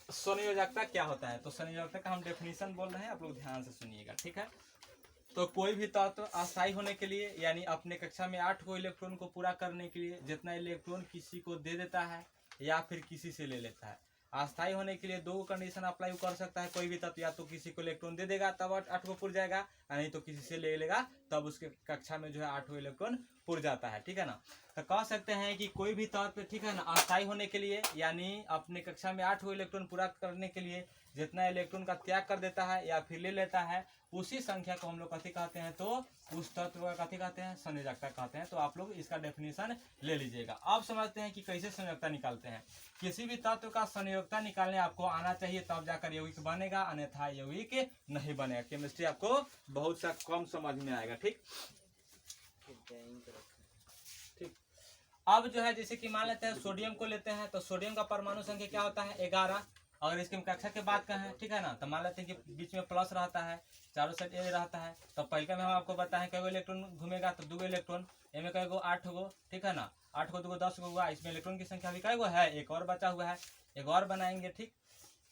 संयोजकता क्या होता है, तो संयोजकता का हम डेफिनेशन बोल रहे हैं, आप लोग ध्यान से सुनिएगा, ठीक है। तो कोई भी तत्व अस्थायी होने के लिए, यानी अपने कक्षा में 8 को इलेक्ट्रॉन को पूरा करने के लिए जितना इलेक्ट्रॉन किसी को दे देता है या फिर किसी से ले लेता है, अस्थायी होने के लिए 2 कंडीशन अप्लाई कर सकता है कोई भी तत्व, या तो किसी को इलेक्ट्रॉन दे देगा तब 8 को पुर जाएगा, नहीं तो किसी से ले लेगा तब उसके कक्षा में जो है 8 इलेक्ट्रॉन पुर जाता है, ठीक है ना। तो कह सकते हैं कि कोई भी तत्व, ठीक है ना, अस्थायी होने के लिए यानी अपने कक्षा में 8 इलेक्ट्रॉन पूरा करने के लिए जितना इलेक्ट्रॉन का त्याग कर देता है या फिर ले लेता है, उसी संख्या को हम लोग कथी कहते हैं, तो उस तत्व का कथी कहते हैं, संयोजकता कहते हैं। तो आप लोग इसका डेफिनेशन ले लीजिएगा। अब समझते हैं कि कैसे संयोजकता निकालते हैं। किसी भी तत्व का संयोजकता निकालने आपको आना चाहिए, तब जाकर यौगिक बनेगा, अन्यथा यौगिक नहीं बनेगा। केमिस्ट्री आपको बहुत सा कम समझ में आएगा, ठीक। अब जो है जैसे कि मान लेते हैं सोडियम को लेते हैं, तो सोडियम का परमाणु संख्या क्या होता है, 11। अगर इसके कक्षा के बात कहें, ठीक है ना, तो मान लेते हैं कि बीच में प्लस रहता है, चारों साइड ए रहता है। तो पहले में हम आपको बताएं कई इलेक्ट्रॉन घूमेगा, तो 2 इलेक्ट्रॉन, ए में कई 8 गो, ठीक है ना, 8 को 2 10 गो हुआ। इसमें इलेक्ट्रॉन की संख्या भी कई गो है, एक और बचा हुआ है, एक और बनाएंगे, ठीक।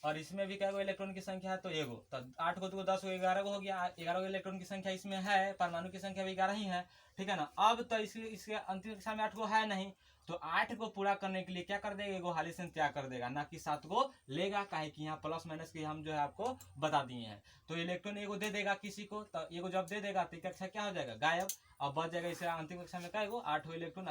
और इसमें भी कई इलेक्ट्रॉन की संख्या है, तो एगो, तो 8 को 2 10 को 11 गो हो गया, 11 इलेक्ट्रॉन की संख्या इसमें है, परमाणु की संख्या भी 11 ही है, ठीक है ना। अब तो इसके अंतिम कक्षा में 8 गो है नहीं, तो 8 को पूरा करने के लिए क्या कर देगा, एगो हाली से त्याग कर देगा, ना कि 7 को लेगा, काहे कि यहाँ प्लस माइनस की हम जो है आपको बता दिए हैं। तो इलेक्ट्रॉन एगो दे देगा किसी को, तो एगो जब दे देगा तो कक्षा क्या हो जाएगा, गायब। अब बच जाएगा इसे अंतिम कक्षा में क्या, 8 इलेक्ट्रॉन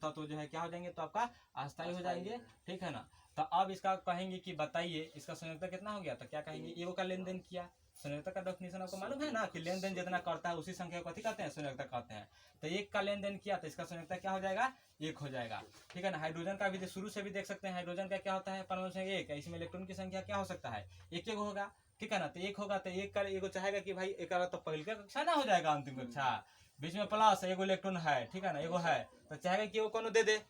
तो जो है क्या हो जाएंगे, तो आपका अस्थायी हो जाएंगे, ठीक है ना। तो अब इसका कहेंगे कि बताइए इसका संयोजकता कितना हो गया, तो क्या कहेंगे, एगो का लेन देन किया। संयोजकता का डेफिनेशन आपको मालूम है ना, कि लेन देन जितना करता है उसी संख्या को कथी कहते हैं, संयोजकता कहते हैं। तो 1 का लेन देन किया तो इसका संयोजकता क्या हो जाएगा, 1 हो जाएगा, ठीक है ना। हाइड्रोजन का भी शुरू से भी देख सकते हैं, हाइड्रोजन का क्या होता है, परमाणु संख्या 1, इसमें इलेक्ट्रॉन की संख्या क्या हो सकता है, 1 होगा, ठीक है ना। तो 1 होगा तो 1 का एगो चाहेगा कि भाई एक तो पहले का कक्षा ना हो जाएगा, अंतिम कक्षा, बीच में प्लस एगो इलेक्ट्रॉन है, ठीक है ना, एगो है, तो चाहेगा कि वो कौन दे दे,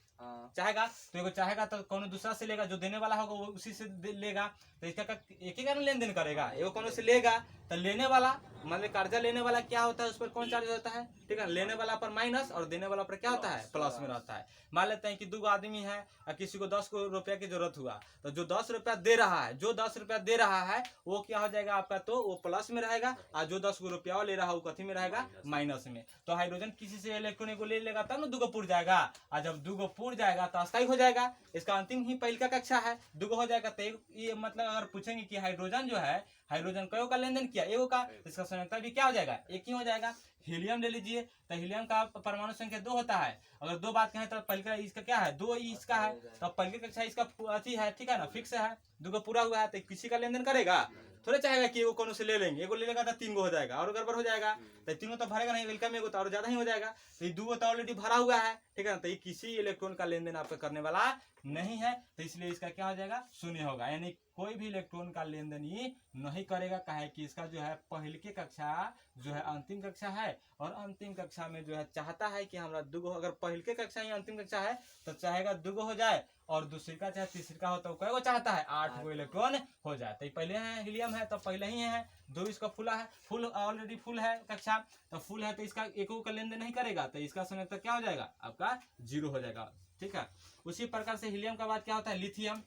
चाहेगा तो एगो चाहेगा तो कौन दूसरा से लेगा, जो देने वाला होगा वो उसी से लेगा। तो इसका एक ही कारण लेन देन करेगा, एगो कौन से लेगा, तो लेने वाला मतलब कर्जा लेने वाला क्या होता है, उस पर कौन चार्ज होता है, ठीक है, लेने वाला पर माइनस और देने वाला पर क्या होता है, प्लस में रहता है। मान लेते हैं कि 2 आदमी है और किसी को 10 रुपया की जरूरत हुआ, तो जो 10 रुपया दे रहा है, जो 10 रुपया दे रहा है वो क्या हो जाएगा आपका, तो वो प्लस में रहेगा, और जो 10 रुपया ले रहा है वो कथी में रहेगा, माइनस में। तो हाइड्रोजन किसी से इलेक्ट्रॉन को ले लेगा तब ना 2 को पुर जाएगा, और जब 2 को पुर जाएगा तो अस्थायी हो जाएगा। इसका अंतिम ही पहले का कक्षा है, 2 हो जाएगा। तो ये मतलब अगर पूछेंगे कि हाइड्रोजन जो है, हाइड्रोजन कयो का लेन देन किया, एगो का, इसका संयोजकता भी क्या हो जाएगा, 1 ही हो जाएगा। हीलियम ले लीजिए, तो हीलियम का परमाणु संख्या 2 होता है। अगर 2 बात कहें तो पहले का इसका क्या है, 2 इसका है, तो पहले कक्षा इसका अथी है, ठीक है ना, फिक्स है, 2 को पूरा हुआ है, तो किसी का लेन देन करेगा, थोड़े चाहेगा कि एगो कौन से ले लेंगे, एगो ले लेगा तो 3 हो जाएगा और गड़बड़ हो जाएगा, तो 3 तो भरेगा नहीं, वेलकम एगो तो और ज्यादा ही हो जाएगा। तो ये 2 तो ऑलरेडी भरा हुआ है, ठीक है ना, तो ये किसी इलेक्ट्रॉन का लेन देन आपका करने वाला नहीं है, तो इसलिए इसका क्या हो जाएगा, शून्य होगा, यानी कोई भी इलेक्ट्रॉन का लेन देन ये नहीं करेगा। काहे कि इसका जो है पहले की कक्षा जो है अंतिम कक्षा है, और अंतिम कक्षा में जो है चाहता है कि हमारा 2 अगर पहले की कक्षा ही अंतिम कक्षा है तो चाहेगा 2 हो जाए, और दूसरी का चाहे तीसरी का हो तो कई चाहता है 8 गो इलेक्ट्रॉन हो जाए। तो पहले है हीलियम है तो पहले ही है, 2 इसका फुला है, फुल ऑलरेडी फुल है कक्षा, तो फुल है तो इसका एक का लेन देन नहीं करेगा, तो इसका समय तक क्या हो जाएगा आपका 0 हो जाएगा, ठीक है। उसी प्रकार से हीलियम का बाद क्या होता है, लिथियम।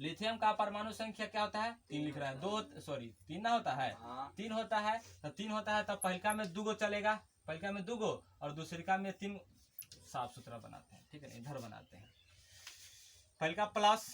लिथियम का परमाणु संख्या क्या होता है, 3 लिख रहा है, 3 ना होता है, 3 होता है, तो 3 होता है तो पहलका में 2 चलेगा, पहलका में 2 और दूसरिका में 3, साफ सुथरा बनाते हैं, ठीक है, इधर बनाते हैं, पहलका प्लस,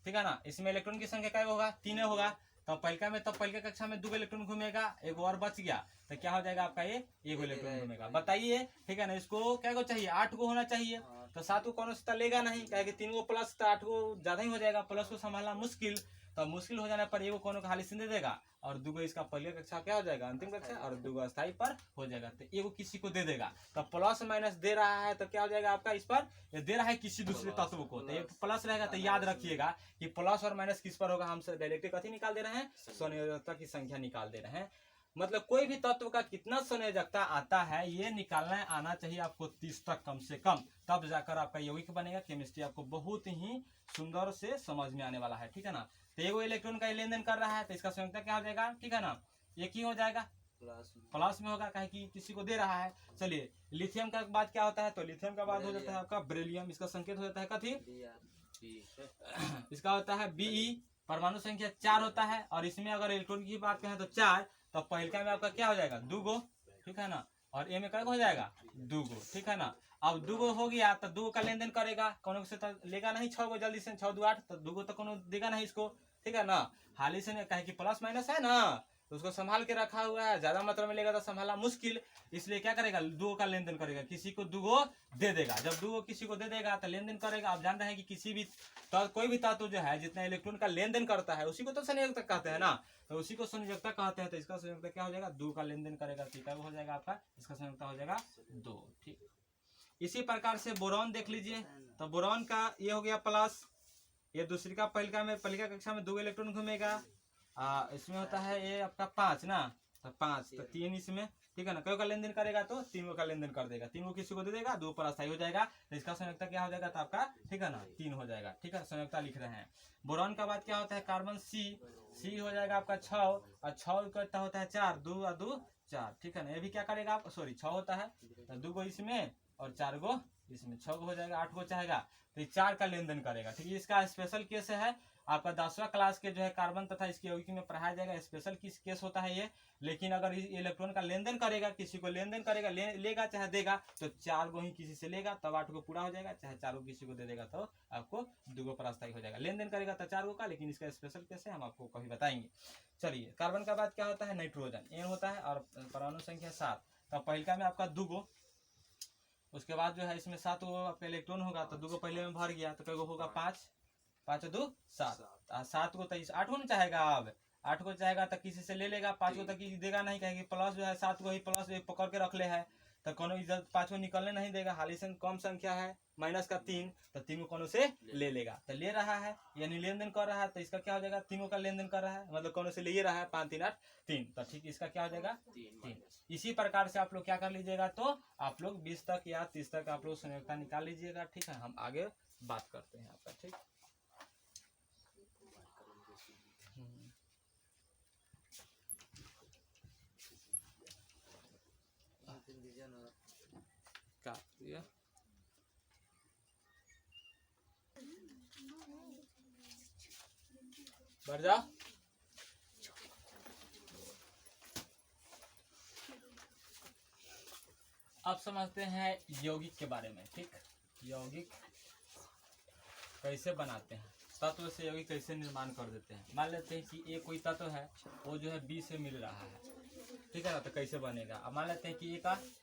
ठीक है ना, इसमें इलेक्ट्रॉन की संख्या क्या होगा, 3 होगा, तो पहलका में, तो पहले कक्षा में 2 इलेक्ट्रॉन घूमेगा, एक और बच गया, तो क्या हो जाएगा आपका ये 1 इलेक्ट्रॉन घूमेगा। बताइए, ठीक है ना, इसको क्या को चाहिए, 8 को होना चाहिए, तो 7 को कौन सा लेगा नहीं, क्या 3 को प्लस तो 8 को ज्यादा ही हो जाएगा, प्लस को संभालना मुश्किल, तो मुश्किल हो जाने पर एगो कौन को खाली से दे देगा, और 2 इसका पहले कक्षा क्या हो जाएगा, अंतिम कक्षा, और 2 अस्थायी पर हो जाएगा, तो एगो किसी को दे देगा, तो प्लस माइनस दे रहा है तो क्या हो जाएगा आपका, इस पर ये दे रहा है किसी दूसरे तत्व को, तो ये प्लस रहेगा। तो याद रखिएगा कि प्लस और माइनस किस पर होगा, हम डायरेक्ट कथी निकाल दे रहे हैं, संयोजकता की संख्या निकाल दे रहे हैं। मतलब कोई भी तत्व का कितना संयोजकता आता है ये निकालना आना चाहिए आपको 30 तक कम से कम, तब जाकर आपका यौगिक बनेगा। केमिस्ट्री आपको बहुत ही सुंदर से समझ में आने वाला है, ठीक है ना। तो एगो इलेक्ट्रॉन का लेन देन कर रहा है तो इसका संयोजकता क्या हो जाएगा, ठीक है ना, 1 ही हो जाएगा, प्लस में होगा, कहे कि किसी को दे रहा है। चलिए लिथियम का बाद क्या होता है, तो लिथियम का बाद हो जाता है आपका बेरिलियम, इसका संकेत हो जाता है कथी, इसका होता है Be, परमाणु संख्या 4 होता है, और इसमें अगर इलेक्ट्रॉन की बात करें तो 4, तो पहलका में आपका क्या हो जाएगा 2 गो, ठीक है ना, और ए में क्या हो जाएगा 2 गो, ठीक है ना। अब 2 गो हो गया तो 2 गो का लेन देन करेगा, कौन से तो लेगा नहीं 6 गो जल्दी से, 6 2 8, तो 2 गो तो कौन देगा नहीं इसको, ठीक है ना। हाल ही से कहे कि प्लस माइनस है ना, तो उसको संभाल के रखा हुआ है, ज्यादा मात्रा में लेगा तो संभालना मुश्किल, इसलिए क्या करेगा 2 का लेन देन करेगा, किसी को 2 गो दे देगा। जब 2 गो किसी को दे देगा तो लेन देन करेगा। आप जान रहे हैं कि किसी भी कोई भी तत्व जो है जितना इलेक्ट्रॉन का लेन देन करता है उसी को तो संयोजकता कहते हैं ना, तो उसी को संयोजकता कहते हैं। तो इसका संयोजकता क्या हो जाएगा 2 का लेन देन करेगा, ठीक है, हो जाएगा आपका, इसका संयोजकता हो जाएगा 2, ठीक। इसी प्रकार से बोरॉन देख लीजिए, तो बोरॉन का ये हो गया प्लस, ये दूसरी का पहलिका कक्षा में 2 इलेक्ट्रॉन घूमेगा, इसमें होता है ये आपका 5 ना, तो 5 तो 3 इसमें, ठीक है ना, कई का लेन देन करेगा तो 3 का लेन देन कर देगा, 3 किसी को दे देगा, 2 पर अस्थायी हो जाएगा, तो इसका संयोजकता क्या हो जाएगा तो आपका, ठीक है ना 3 हो जाएगा, ठीक है, संयोजकता लिख रहे हैं। बोरॉन का बाद क्या होता है कार्बन सी हो जाएगा आपका 6, और 6 करता होता है 4, 2 और 2 4, ठीक है ना। ये भी क्या करेगा आप, सॉरी 6 होता है तो 2 गो इसमें और 4 गो इसमें, 6 गो हो जाएगा, 8 गो चाहेगा तो ये 4 का लेन देन करेगा, ठीक है। इसका स्पेशल केस है आपका 10वां क्लास के जो है कार्बन तथा इसकी यौगिक में पढ़ाया जाएगा, स्पेशल किस केस होता है ये। लेकिन अगर इलेक्ट्रॉन का लेन देन करेगा, किसी को लेन देन करेगा, लेगा चाहे देगा, तो 4 गो ही किसी से लेगा तब 8 गो पूरा हो जाएगा, चाहे 4 गो किसी को दे देगा तो आपको 2 गो पर अस्थायी हो जाएगा। लेन देन करेगा तो 4 गो का, लेकिन इसका स्पेशल केस है, हम आपको कभी बताएंगे। चलिए, कार्बन का बाद क्या होता है नाइट्रोजन, N होता है, और परमाणु संख्या 7, तो पहलका में आपका 2 गो, उसके बाद जो है इसमें 7 गो आपका इलेक्ट्रॉन होगा, तो 2 गो पहले में भर गया, तो कई गो होगा 5, 5 2 7, 7 को तो 8 गो नहीं चाहेगा, अब 8 को चाहेगा तो किसी से ले लेगा, 5 को तो किसी देगा नहीं, कहेगी प्लस जो है 7 को ही प्लस पकड़ के रख ले है, तो कोनो इज्जत 5 को निकलने नहीं देगा। हाल ही से कम संख्या है माइनस का 3, तो 3 को कोनो से ले लेगा, तो ले रहा है यानी लेन देन कर रहा है, तो इसका क्या हो जाएगा 3 का लेन देन कर रहा है, मतलब कोनो से ले रहा है, 5 3 8 3, तो ठीक, इसका क्या हो जाएगा 3। इसी प्रकार से आप लोग क्या कर लीजिएगा, तो आप लोग 20 तक या 30 तक आप लोग संयोजकता निकाल लीजिएगा, ठीक है। हम आगे बात करते हैं आपका, ठीक। बढ़ जाओ। अब समझते हैं यौगिक के बारे में, ठीक। यौगिक कैसे बनाते हैं, तत्व से यौगिक कैसे निर्माण कर देते हैं। मान लेते हैं कि ए कोई तत्व है, वो जो है बी से मिल रहा है, ठीक है ना, तो कैसे बनेगा। अब मान लेते हैं कि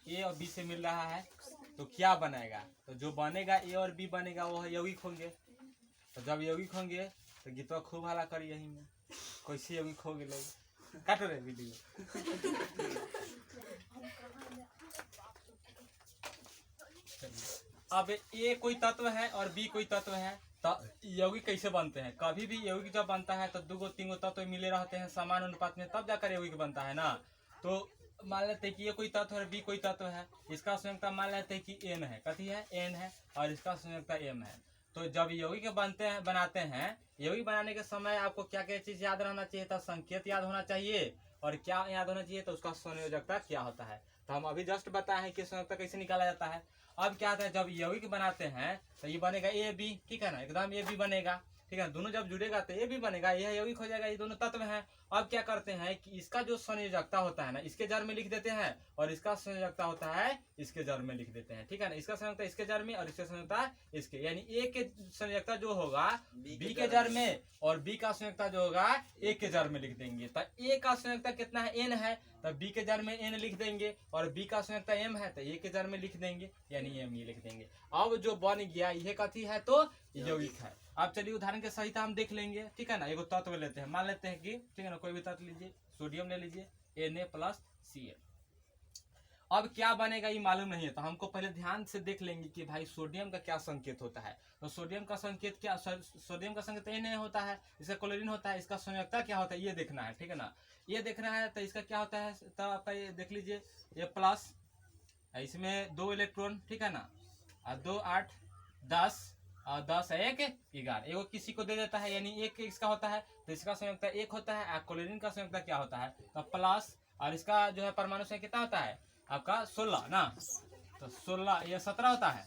ए और बी से मिल रहा है, तो क्या बनेगा, तो जो बनेगा ए और बी बनेगा वो यौगिक होंगे। तो जब यौगिक होंगे तो गीतवा खूब हला करी, यही में कैसे यौगिक हो गए, काटो रे वीडियो। अब ए कोई तत्व है और बी कोई तत्व है, तो यौगिक कैसे बनते हैं। कभी भी यौगिक जब बनता है तो 2 गो 3 गो तत्व मिले रहते हैं समान अनुपात में, तब जाकर यौगिक बनता है ना। तो मान लेते हैं कि ये कोई तत्व है, बी कोई तत्व है, इसका संयोजकता मान लेते हैं कि n है, कथी है n है, और इसका संयोजकता m है। तो जब यौगिक बनाते हैं, यौगिक बनाने के समय आपको क्या क्या चीज याद रहना चाहिए, तो संकेत याद होना चाहिए, और क्या याद होना चाहिए, तो उसका संयोजकता क्या होता है। तो हम अभी जस्ट बताए हैं कि संयोजकता कैसे निकाला जाता है। अब क्या होता है, जब यौगिक बनाते हैं तो ये बनेगा ए बी, ठीक है ना, एकदम ए बी बनेगा, ठीक है। दोनों जब जुड़ेगा तो ये भी बनेगा, यह यौगिक हो जाएगा, ये दोनों तत्व हैं। अब क्या करते हैं कि इसका जो संयोजकता होता है ना, इसके जड़ में लिख देते हैं, और इसका संयोजकता होता है इसके जड़ में लिख देते हैं, ठीक है ना। इसका संयोजकता इसके जड़ में और इसका संयोजकता इसके, यानी ए के संयोजकता जो होगा बी के जड़ में, और बी का संयोजकता जो होगा ए के जड़ में लिख देंगे। तो ए का संयोजकता कितना है n है, तो बी के जड़ में n लिख देंगे, और बी का संयोजकता m है तो ए के जड़ में लिख देंगे, यानी m ये लिख देंगे। अब जो बन गया यह कथी है, तो यौगिक है। अब चलिए उदाहरण के सहित हम देख लेंगे, ठीक है ना। एगो तत्व लेते हैं, मान लेते हैं कि, ठीक है ना, कोई भी तत्व लीजिए, सोडियम ले लीजिए, Na+Cl। अब क्या बनेगा ये मालूम नहीं है, तो हमको पहले ध्यान से देख लेंगे कि भाई सोडियम का क्या संकेत होता है। तो सोडियम का संकेत क्या, सोडियम का संकेत Na होता है, इसका क्लोरीन होता है, इसका संयोजकता क्या होता है ये देखना है, ठीक है ना। ये देखना है तो इसका क्या होता है, तो आपका ये देख लीजिए, ये प्लस, इसमें 2 इलेक्ट्रॉन, ठीक है ना, और 2 8 10 और 10 1 11, एगो किसी को दे देता है, यानी 1 इसका होता है, तो इसका संयोजकता 1 होता है। क्लोरीन का संयोजकता क्या होता है, तो प्लस, और इसका जो है परमाणु संख्या कितना होता है आपका 16 ना, तो 16 ये 17 होता है,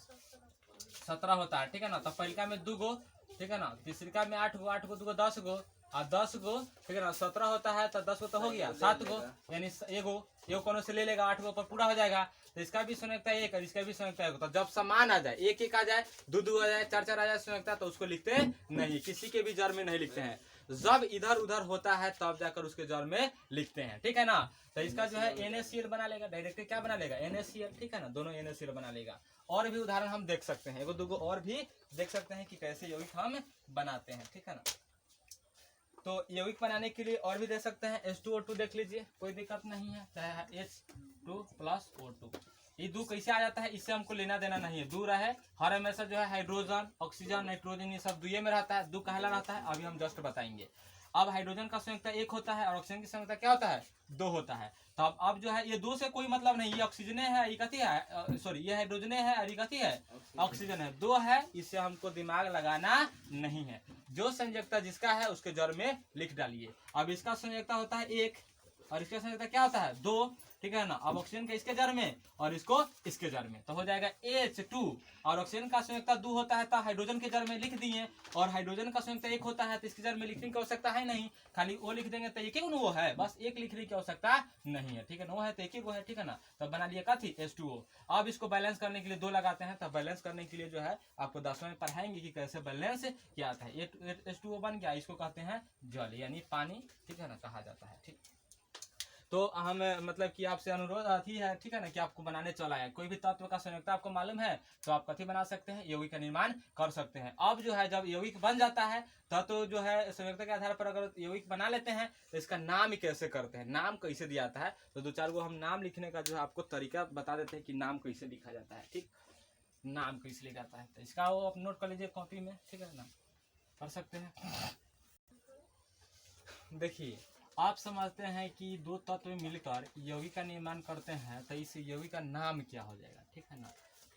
17 होता है, ठीक है ना। तो पहलका में 2 गो, ठीक है ना, तीसरिका में 8 गो, 8 गो 2 गो 10 गो, और 10 गो, ठीक है ना, 17 होता है तो 10 गो तो हो गया, 7 गो यानी एगो कोनो से ले लेगा, 8 गो पर पूरा हो जाएगा। तो इसका भी संयोजकता 1 और इसका भी संयोजकता 1। तो जब समान आ जाए, 1 आ जाए, 2 आ जाए, 4 आ जाए संयोजकता, तो उसको लिखते नहीं, किसी के भी जड़ में नहीं लिखते हैं। जब इधर उधर होता है तब जाकर उसके जड़ में लिखते हैं, ठीक है ना। तो इसका जो है NaCl बना लेगा, डायरेक्टली क्या बना लेगा, NaCl, ठीक है ना, दोनों NaCl बना लेगा। और भी उदाहरण हम देख सकते हैं, एगो दूगो और भी देख सकते हैं कि कैसे यौगिक हम बनाते हैं, ठीक है ना। तो यौगिक बनाने के लिए और भी दे सकते हैं, H2O2 देख लीजिए, कोई दिक्कत नहीं है, चाहे H2+O2। ये दो कैसे आ जाता है, इससे हमको लेना देना नहीं है, दूर है हर हमेशा जो है हाइड्रोजन, ऑक्सीजन, नाइट्रोजन ये सब दुए में रहता है, दो कहला रहता है, अभी हम जस्ट बताएंगे। अब हाइड्रोजन का संयोजकता 1 होता है और ऑक्सीजन की संयोजकता क्या होता है, 2 होता है। तो अब जो है ये 2 से कोई मतलब नहीं, ये ऑक्सीजन है, ये कथी है, सॉरी ये हाइड्रोजन है और ये कथी है, ऑक्सीजन है, 2 है, इससे हमको दिमाग लगाना नहीं है। जो संयोजकता जिसका है उसके जड़ में लिख डालिए। अब इसका संयोजकता होता है 1 और इसका संयोजकता क्या होता है, 2, ठीक है ना। अब ऑक्सीजन का इसके जड़ में और इसको इसके जड़ में, तो हो जाएगा H2। और ऑक्सीजन का संयोजकता 2 होता है तो हाइड्रोजन के जड़ में लिख दिए, और हाइड्रोजन का संयोजकता 1 होता है तो इसके जड़ में लिखने की आवश्यकता है नहीं, खाली वो लिख देंगे तो एक ही वो है, बस एक लिखने की आवश्यकता नहीं है, ठीक है ना, वो है तो एक ही वो है, ठीक है ना। तो बना लिया कथी, H2O। अब इसको बैलेंस करने के लिए 2 लगाते हैं, तो बैलेंस करने के लिए जो है आपको 10वें में पढ़ाएंगे कि कैसे बैलेंस किया जाता है। H2O बन गया, इसको कहते हैं जल यानी पानी, ठीक है ना, कहा जाता है, ठीक। तो हम मतलब कि आपसे अनुरोध आती है, ठीक है ना, कि आपको बनाने चला है, कोई भी तत्व का संयोजकता आपको मालूम है तो आप कथी बना सकते हैं, यौगिक का निर्माण कर सकते हैं। अब जो है जब यौगिक बन जाता है तो जो है संयोजकता के आधार पर अगर यौगिक बना लेते हैं तो इसका नाम कैसे करते हैं, नाम कैसे दिया जाता है, तो 2-4 गो हम नाम लिखने का जो है आपको तरीका बता देते हैं कि नाम कैसे लिखा जाता है, ठीक, नाम कैसे लिखा जाता है। तो इसका वो आप नोट कर लीजिए कॉपी में, ठीक है ना, कर सकते हैं। देखिए आप समझते हैं कि 2 तत्व मिलकर यौगिक का निर्माण करते हैं तो इस यौगिक का नाम क्या हो जाएगा, ठीक है ना।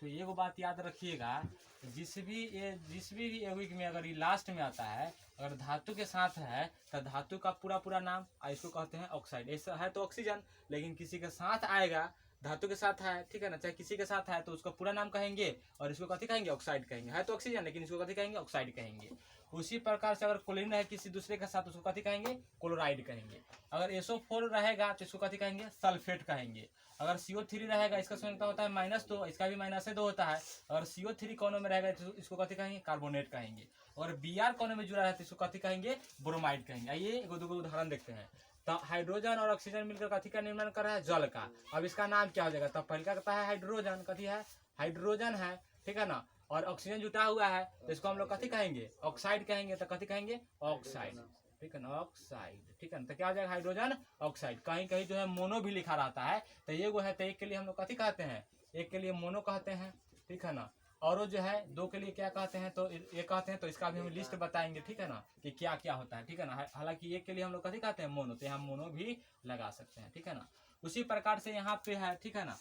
तो ये वो बात याद रखिएगा, जिस भी यौगिक में अगर ये लास्ट में आता है, अगर धातु के साथ है तो धातु का पूरा नाम, इसको कहते हैं ऑक्साइड। ऐसा है तो ऑक्सीजन, लेकिन किसी के साथ आएगा, धातु के साथ है, ठीक है ना, चाहे किसी के साथ है तो उसका पूरा नाम कहेंगे और इसको कथी कहेंगे, ऑक्साइड कहेंगे। है तो ऑक्सीजन लेकिन इसको कथी कहेंगे, ऑक्साइड कहेंगे। उसी प्रकार से अगर क्लोरीन है किसी दूसरे के साथ, उसको कथी कहेंगे, क्लोराइड कहेंगे। अगर SO4 रहेगा तो इसको कथी कहेंगे, सल्फेट कहेंगे। अगर CO3 रहेगा, इसका संयोजकता होता है -2, इसका भी -2 होता है। अगर CO3 कोनों में रहेगा तो इसको कथी कहेंगे, कार्बोनेट कहेंगे। और Br कोनों में जुड़ा है तो इसको कथी कहेंगे, ब्रोमाइड कहेंगे। आइए एगो दूगो उदाहरण देखते हैं। तो हाइड्रोजन और ऑक्सीजन मिलकर कथी का निर्माण कर रहा है, जल का। अब इसका नाम क्या हो जाएगा, तो पहले कहता है हाइड्रोजन, कथी है, हाइड्रोजन है, ठीक है ना। और ऑक्सीजन जुटा हुआ है तो इसको हम लोग कथी कहेंगे, ऑक्साइड कहेंगे। तो कथी कहेंगे, ऑक्साइड, ठीक है ना, ऑक्साइड, ठीक है ना। तो क्या हो जाएगा, हाइड्रोजन ऑक्साइड। कहीं कहीं जो है मोनो भी लिखा रहता है, तो ये वो है, तो एक के लिए हम लोग कथी कहते हैं, एक के लिए मोनो कहते हैं, ठीक है ना। और जो है 2 के लिए क्या कहते हैं, तो ये कहते हैं। तो इसका भी हम लिस्ट बताएंगे, ठीक है ना, कि क्या क्या होता है, ठीक है ना। हालांकि एक के लिए हम लोग कथी कहते हैं, मोनो, तो यहाँ मोनो भी लगा सकते हैं, ठीक है ना। उसी प्रकार से यहाँ पे है, ठीक है ना,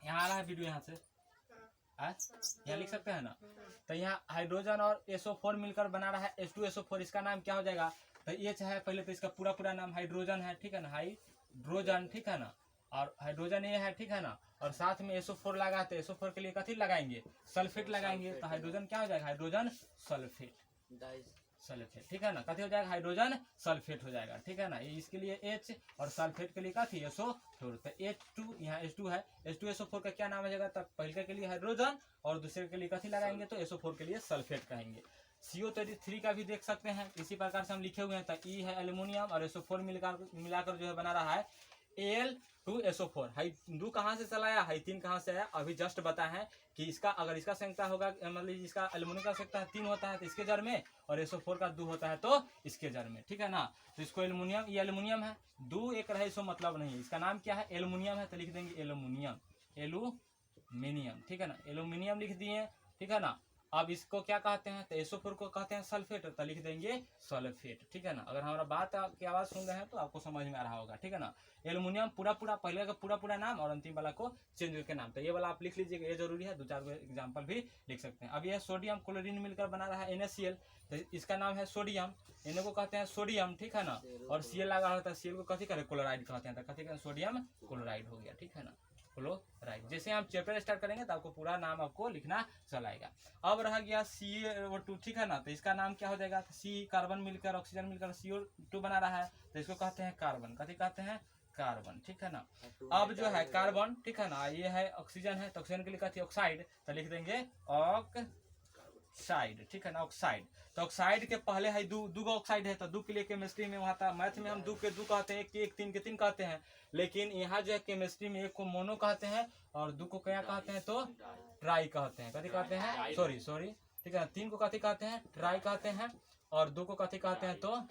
यहाँ आ रहा है वीडियो, यहाँ से यहाँ लिख सकते हैं ना। तो यहाँ हाइड्रोजन और SO4 मिलकर बना रहा है H2SO4। इसका नाम क्या हो जाएगा, तो H है पहले, तो इसका पूरा नाम हाइड्रोजन है, ठीक है ना, हाइड्रोजन, ठीक है ना। और हाइड्रोजन ये है, ठीक है ना, और साथ में SO4 लगा, तो SO4 के लिए कथी लगाएंगे, सल्फेट लगाएंगे। तो हाइड्रोजन क्या हो जाएगा, हाइड्रोजन सल्फेट, सल्फेट, ठीक है ना, कथी हो जाएगा, हाइड्रोजन सल्फेट हो जाएगा, ठीक है ना। ये इसके लिए H और सल्फेट के लिए कथी, SO4। तो H2, यहाँ H2 है, H2SO4 का क्या नाम हो जाएगा, तब पहले के लिए हाइड्रोजन और दूसरे के लिए कथी लगाएंगे, तो SO4 के लिए सल्फेट कहेंगे। CO3 का भी देख सकते हैं, इसी प्रकार से हम लिखे हुए हैं। तो E है एल्यूमिनियम और SO4 मिलाकर जो है बना रहा है Al2SO4। हाई 2 कहाँ से चला आया, हाई 3 कहाँ से आया, अभी जस्ट बताए हैं कि इसका अगर इसका संयोजकता होगा, मतलब इसका एल्यूमिनियम का संयोजकता 3 होता है तो इसके जड़ में, और SO4 का 2 होता है तो इसके जड़ में, ठीक है ना। तो इसको एल्यूमिनियम, ये एल्यूमिनियम है, 2 एक रहे सो मतलब नहीं है। इसका नाम क्या है, एल्यूमिनियम है, तो लिख देंगे एल्यूमिनियम, एल्यूमिनियम, ठीक है ना, एल्यूमिनियम लिख दिए, ठीक है ना। अब इसको क्या कहते हैं, तो SO4 को कहते हैं सल्फेट, तो लिख देंगे सल्फेट, ठीक है ना। अगर हमारा बात की आवाज सुन रहे हैं तो आपको समझ में आ रहा होगा, ठीक है ना। एल्यूमिनियम पूरा पहले का पूरा नाम और अंतिम वाला को चेंज करके नाम, तो ये वाला आप लिख लीजिएगा, ये जरूरी है। 2-4 एग्जाम्पल भी लिख सकते हैं। अब ये सोडियम क्लोरीन मिलकर बना रहा है NaCl, तो इसका नाम है सोडियम, इन्हें को कहते हैं सोडियम, ठीक है ना। और Cl लगा होता है, Cl को कथी करे, क्लोराइड कहते हैं, तो कथी करें, सोडियम क्लोराइड हो गया, ठीक है ना। क्लोराइड। जैसे हम चैप्टर स्टार्ट करेंगे तो आपको पूरा नाम आपको लिखना चल आएगा। अब रह गया CO2, ठीक है ना, तो इसका नाम क्या हो जाएगा, सी कार्बन मिलकर ऑक्सीजन मिलकर CO2 बना रहा है, तो इसको कहते हैं कार्बन। कथी कहते हैं, कार्बन, ठीक है ना। अब जो है कार्बन, ठीक है ना, ये है ऑक्सीजन है, तो ऑक्सीजन के लिए कहते हैं ऑक्साइड, तो लिख देंगे ऑक्साइड, ठीक है ना, ऑक्साइड। तो ऑक्साइड के पहले है दू ऑक्साइड है, तो दू के लिए केमिस्ट्री में वहाँ था, मैथ में हम दू के दू कहते हैं, एक के एक, तीन के तीन कहते हैं, लेकिन यहाँ जो है केमिस्ट्री में एक को मोनो कहते हैं और दू को क्या कहते हैं, तो ट्राई कहते हैं। कथी कहते हैं, सॉरी, ठीक है, तीन को कथी कहते हैं, ट्राई कहते हैं, और दो को कथी कहते हैं, तो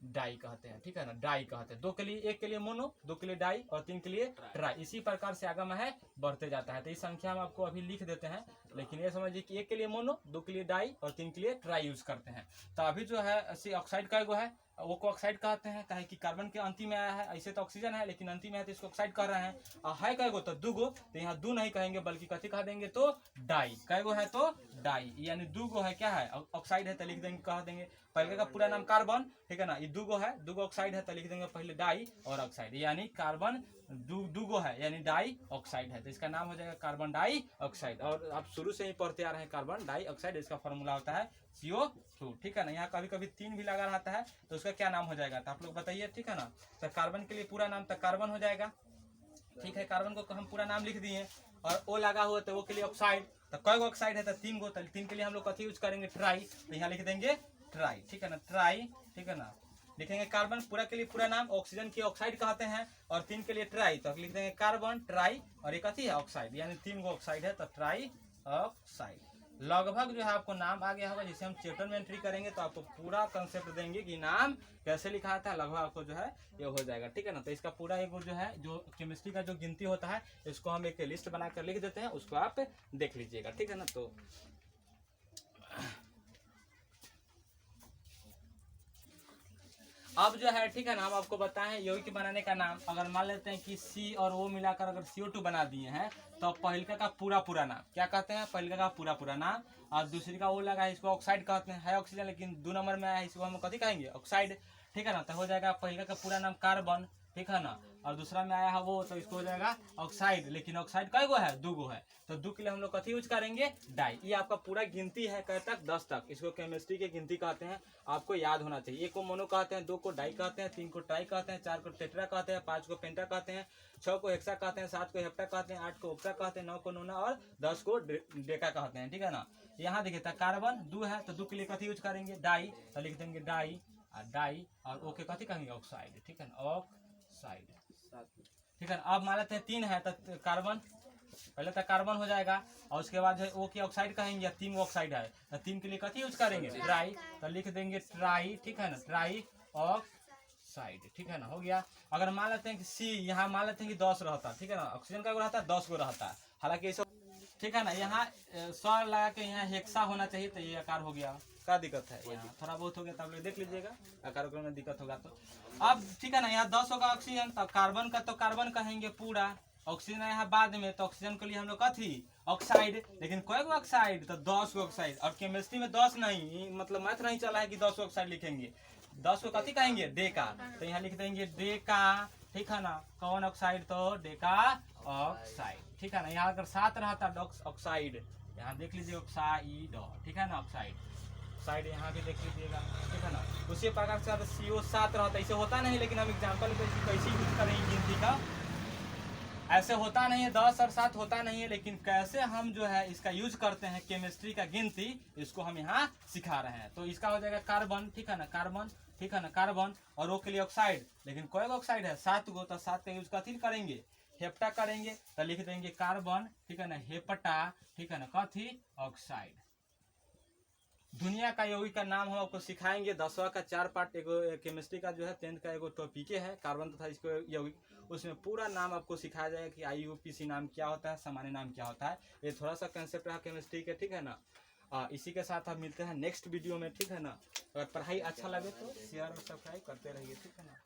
डाई कहते हैं, ठीक है ना, डाई कहते हैं। दो के लिए, एक के लिए मोनो, दो के लिए डाई और तीन के लिए ट्राई। इसी प्रकार से आगम है बढ़ते जाता है। तो इस संख्या हम आपको अभी लिख देते हैं, लेकिन ये समझिए कि एक के लिए मोनो, दो के लिए डाई और तीन के लिए ट्राई यूज करते हैं। तो अभी जो है ऑक्साइड का एगो है, वो को ऑक्साइड कहते हैं, कहे कि कार्बन के अंतिम में आया है, ऐसे तो ऑक्सीजन है लेकिन अंतिम में है तो इसको ऑक्साइड कह रहे हैं। और है कैगो, तो दूगो, तो यहाँ दू नहीं कहेंगे बल्कि कथी कह देंगे, तो डाई। कैगो है, तो डाई, यानी दूगो है, क्या है, ऑक्साइड है, तो लिख देंगे, कह देंगे पहले का पूरा नाम कार्बन, ठीक है ना, ये दूगो है, दूगो ऑक्साइड है, तो लिख देंगे पहले डाई और ऑक्साइड, यानी कार्बन दूगो है यानी डाई ऑक्साइड है, तो इसका नाम हो जाएगा कार्बन डाई ऑक्साइड। और आप शुरू से ही पढ़ते आ रहे हैं कार्बन डाई ऑक्साइड, इसका फॉर्मूला होता है CO2, ठीक है ना। यहाँ कभी कभी तीन भी लगा रहता है तो उसका क्या नाम हो जाएगा, तो आप लोग बताइए, ठीक है ना। तो कार्बन के लिए पूरा नाम तो कार्बन हो जाएगा, ठीक है, कार्बन को हम पूरा नाम लिख दिए, और ओ लगा हुआ तो वो के लिए ऑक्साइड, तो कई गो ऑक्साइड है, तो तीन गो, तो तीन के लिए हम लोग कथी यूज करेंगे, ट्राई, तो यहाँ लिख देंगे ट्राई, ठीक है ना, ट्राई, ठीक है ना। लिखेंगे कार्बन पूरा के लिए पूरा नाम, ऑक्सीजन की ऑक्साइड कहते हैं, और तीन के लिए ट्राई, तो लिख देंगे कार्बन ट्राई, और ये कथी है, ऑक्साइड, यानी तीन गो ऑक्साइड है, तो ट्राई ऑक्साइड। लगभग जो है आपको नाम आ गया होगा। जिसे हम चैप्टर में एंट्री करेंगे तो आपको पूरा कंसेप्ट देंगे कि नाम कैसे लिखा था, लगभग आपको जो है ये हो जाएगा, ठीक है ना। तो इसका पूरा एक जो है, जो केमिस्ट्री का जो गिनती होता है, इसको हम एक लिस्ट बनाकर लिख देते हैं, उसको आप देख लीजिएगा, ठीक है ना। तो अब जो है, ठीक है ना, हम आपको बताएं यौगिक बनाने का नाम। अगर मान लेते हैं कि C और O मिलाकर अगर CO2 बना दिए हैं, तो पहिलका का पूरा नाम क्या कहते हैं, पहिलका का पूरा नाम, और दूसरी का O लगा है, इसको ऑक्साइड कहते हैं, है ऑक्सीजन लेकिन 2 नंबर में आया है, इसको हम कथी कहेंगे, ऑक्साइड, ठीक है ना। तो हो जाएगा पहिलका का पूरा नाम कार्बन, ठीक है ना, और दूसरा में आया है वो, तो इसको हो जाएगा ऑक्साइड, लेकिन ऑक्साइड कई गो है, 2 गो है, तो 2 के लिए हम लोग कथी यूज करेंगे, डाई। ये आपका पूरा गिनती है, कह तक 10 तक, इसको केमिस्ट्री की गिनती कहते हैं, आपको याद होना चाहिए। 1 को मोनो कहते हैं, 2 को डाई कहते हैं, 3 को ट्राई कहते हैं, 4 को टेट्रा कहते हैं, 5 को पेंटा कहते हैं, 6 को हेक्सा कहते हैं, 7 को हेप्टा कहते हैं, 8 को ऑक्टा कहते हैं, 9 को नोना और 10 को डेका कहते हैं, ठीक है ना। यहाँ देखिए कार्बन 2 है, तो 2 के लिए कथी यूज करेंगे, डाई, तो लिख देंगे डाई, और ओके कथी कहेंगे, ऑक्साइड, ठीक है ना, ऑक्साइड, ठीक है। अब मान लेते हैं 3 है, तो कार्बन पहले तक कार्बन हो जाएगा, और उसके बाद जो ओ की ऑक्साइड कहेंगे, 3 ऑक्साइड है, तो 3 के लिए कथी यूज करेंगे, ट्राई, तो लिख देंगे ट्राई, ठीक है ना, ट्राई ऑक्साइड, ठीक है ना, हो गया। अगर मान लेते हैं कि C, यहाँ मान लेते हैं कि 10 रहता, ठीक है ना, ऑक्सीजन का रहता है 10 गो रहता है, हालांकि ऐसा, ठीक है ना। यहाँ 100 लगा के यहाँ हेक्सा होना चाहिए, तो ये आकार हो गया, क्या दिक्कत है, यहाँ थोड़ा बहुत हो गया, तो आप लोग देख लीजिएगा, आकार में दिक्कत होगा तो। अब ठीक है ना, यहाँ 10 होगा ऑक्सीजन, तो कार्बन का तो कार्बन कहेंगे पूरा, ऑक्सीजन है यहाँ बाद में, तो ऑक्सीजन के लिए हम लोग कथी, ऑक्साइड, लेकिन कोई गो ऑक्साइड, तो 10 गो ऑक्साइड, और केमिस्ट्री में 10 नहीं, मतलब मैथ नहीं चला है कि 10 ऑक्साइड लिखेंगे, 10 को कथी कहेंगे, डेका, तो यहाँ लिख देंगे डेका, ठीक है ना, कौन ऑक्साइड, तो डेका ऑक्साइड, ठीक है ना। यहाँ अगर 7 रहता ऑक्साइड, यहाँ देख लीजिए ऑक्साइड, ठीक है ना, ऑक्साइड यहाँ भी देख लीजिएगा, ठीक है ना। उसी प्रकार से अगर CO 7 रहता, ऐसे होता नहीं, लेकिन हम एग्जाम्पल कैसे यूज करेंगे गिनती का, ऐसे होता नहीं है, 10 और 7 होता नहीं है, लेकिन कैसे हम जो है इसका यूज करते हैं केमिस्ट्री का गिनती, इसको हम यहाँ सिखा रहे हैं। तो इसका हो जाएगा कार्बन, ठीक है ना, कार्बन, ठीक है ना, कार्बन, और वो के लिए ऑक्साइड, लेकिन कोई ऑक्साइड है 7 गो, तो 7 का यूज कथी करेंगे, हेप्टा करेंगे, तो लिख देंगे कार्बन, ठीक है ना, हेप्टा, ठीक है ना, कथी ऑक्साइड। दुनिया का यौगिक का नाम हम आपको सिखाएंगे, 10वां का 4 पार्ट, एगो केमिस्ट्री का जो है 10th का एगो टॉपिक है कार्बन तथा इसको यौगिक, उसमें पूरा नाम आपको सिखाया जाएगा कि IUPAC नाम क्या होता है, सामान्य नाम क्या होता है। ये थोड़ा सा कंसेप्ट है केमिस्ट्री के, ठीक है ना। इसी के साथ आप मिलते हैं नेक्स्ट वीडियो में, ठीक है ना। अगर पढ़ाई अच्छा लगे तो शेयर और सब्सक्राइब करते रहिए, ठीक है ना।